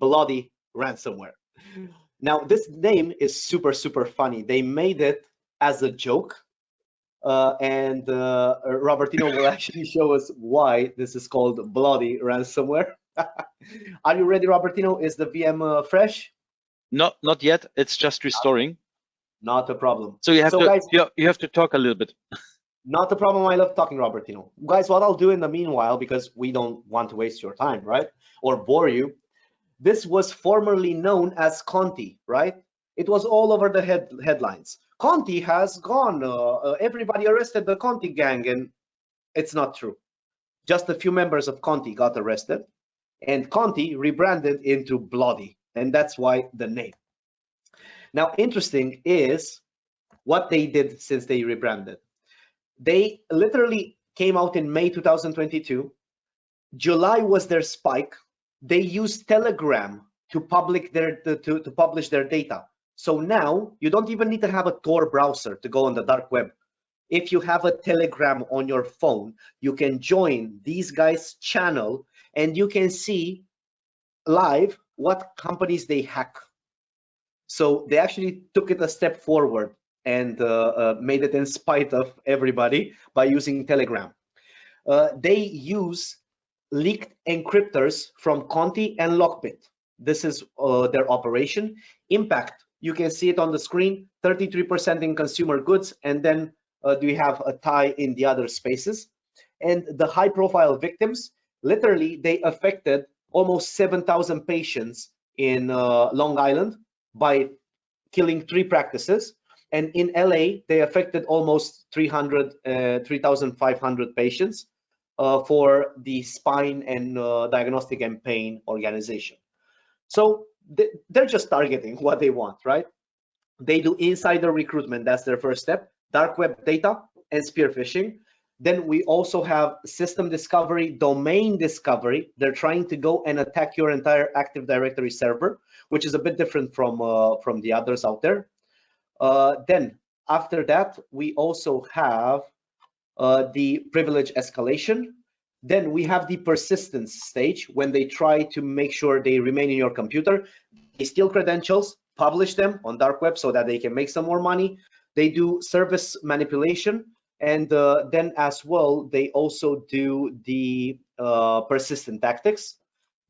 Bl00dy ransomware. Now, this name is super funny. They made it as a joke, and Robertino will actually show us why this is called Bl00dy ransomware. Are you ready, Robertino? Is the VM fresh? Not yet. It's just restoring. Not a problem. So you have to, guys, you have to talk a little bit. Not a problem. I love talking, Robertino. Guys, what I'll do in the meanwhile, because we don't want to waste your time, right, or bore you, this was formerly known as Conti, right? It was all over the headlines. Conti has gone. Everybody arrested the Conti gang, and it's not true. Just a few members of Conti got arrested, and Conti rebranded into Bl00dy, and that's why the name. Now, interesting is what they did since they rebranded. They literally came out in May 2022. July was their spike. They used Telegram to publish their data. So now you don't even need to have a Tor browser to go on the dark web. If you have a Telegram on your phone, you can join these guys' channel and you can see live what companies they hack. So they actually took it a step forward and made it in spite of everybody by using Telegram. They use leaked encryptors from Conti and Lockbit. This is their operation. Impact, you can see it on the screen, 33% in consumer goods, and then we have a tie in the other spaces. And the high profile victims, literally they affected almost 7,000 patients in Long Island by killing 3 practices. And in LA, they affected almost 3,500 patients for the spine and diagnostic and pain organization. So they're just targeting what they want, right? They do insider recruitment. That's their first step. Dark web data and spear phishing. Then we also have system discovery, domain discovery. They're trying to go and attack your entire Active Directory server, which is a bit different from the others out there. Then after that, we also have the privilege escalation. Then we have the persistence stage when they try to make sure they remain in your computer. They steal credentials, publish them on dark web so that they can make some more money. They do service manipulation. And then as well, they also do the persistent tactics.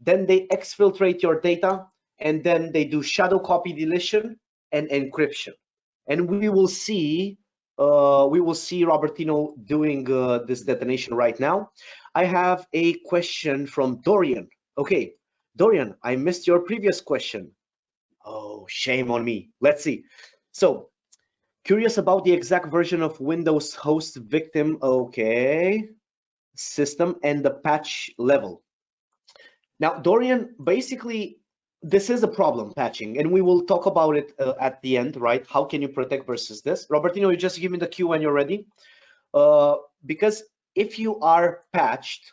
Then they exfiltrate your data, and then they do shadow copy deletion and encryption. And we will see Robertino doing this detonation right now. I have a question from Dorian. Okay, Dorian, I missed your previous question. Oh, shame on me. Let's see. So, curious about the exact version of Windows host victim, okay, system and the patch level. Now, Dorian, basically, this is a problem, patching, and we will talk about it at the end, right? How can you protect versus this? Robertino, you just give me the cue when you're ready. Because if you are patched,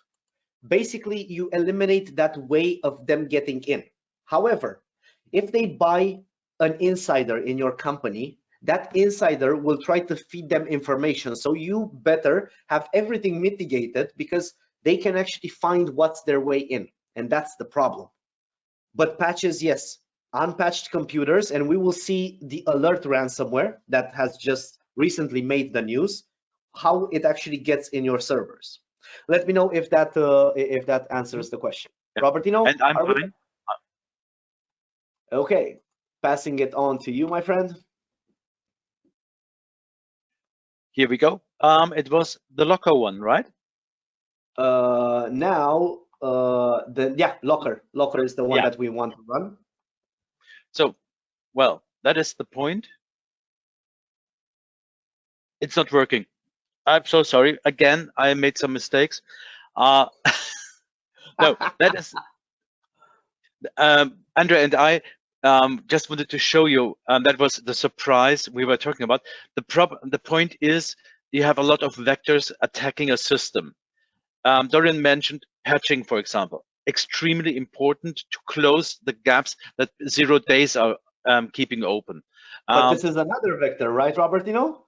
basically you eliminate that way of them getting in. However, if they buy an insider in your company, that insider will try to feed them information. So you better have everything mitigated because they can actually find what's their way in, and that's the problem. But patches, yes, unpatched computers, and we will see the alert ransomware that has just recently made the news, how it actually gets in your servers. Let me know if that answers the question. Yeah. Robertino, and I'm fine. Okay, passing it on to you, my friend. Here we go. It was the locker one, right? Now, locker is the one that we want to run. So, well, that is the point. It's not working. I'm so sorry. Again, I made some mistakes. No, that is Andrea and I just wanted to show you. That was the surprise we were talking about. The point is you have a lot of vectors attacking a system. Dorian mentioned patching, for example. Extremely important to close the gaps that 0 days are keeping open. But this is another vector, right, Robertino?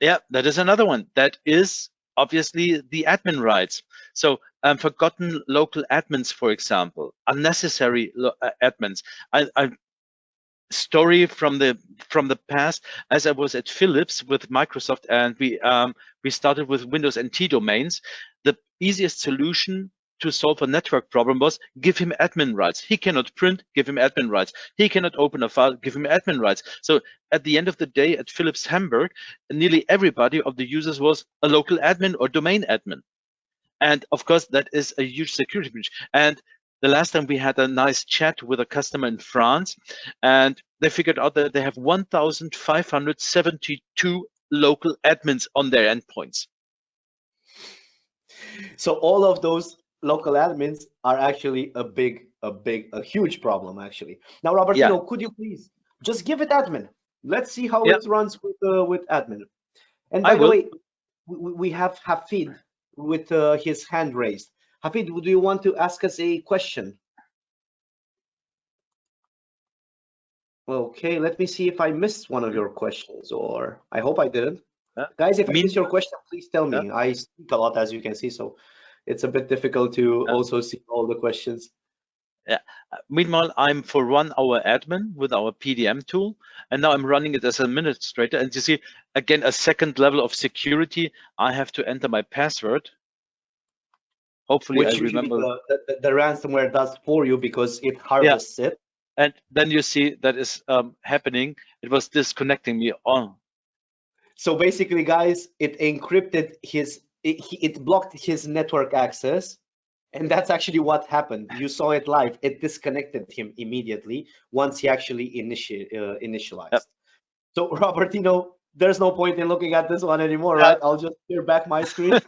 Yeah, that is another one. That is obviously the admin rights. So forgotten local admins, for example, unnecessary admins. I story from the past, as I was at Philips with Microsoft, and we started with Windows NT domains. The easiest solution to solve a network problem was give him admin rights. He cannot print, give him admin rights. He cannot open a file, give him admin rights. So at the end of the day, at Philips Hamburg, nearly everybody of the users was a local admin or domain admin. And of course, that is a huge security breach. And the last time we had a nice chat with a customer in France, and they figured out that they have 1,572 local admins on their endpoints. So all of those local admins are actually a huge problem, actually. Now, Robertino, could you please just give it admin? Let's see how it runs with admin. And by the way, we have Hafid with his hand raised. Hafid, do you want to ask us a question? Okay, let me see if I missed one of your questions, or I hope I didn't. Guys, if I missed your question, please tell me. I speak a lot, as you can see, so it's a bit difficult to also see all the questions. Yeah. Meanwhile, I'm for 1 hour admin with our PDM tool, and now I'm running it as administrator. And you see, again, a second level of security. I have to enter my password. Hopefully, which I remember. The ransomware does for you because it harvests it. And then you see that is happening. It was disconnecting me on. So basically, guys, it encrypted it blocked his network access. And that's actually what happened. You saw it live. It disconnected him immediately once he actually initialized. Yep. So, Robertino, there's no point in looking at this one anymore, right? I'll just clear back my screen.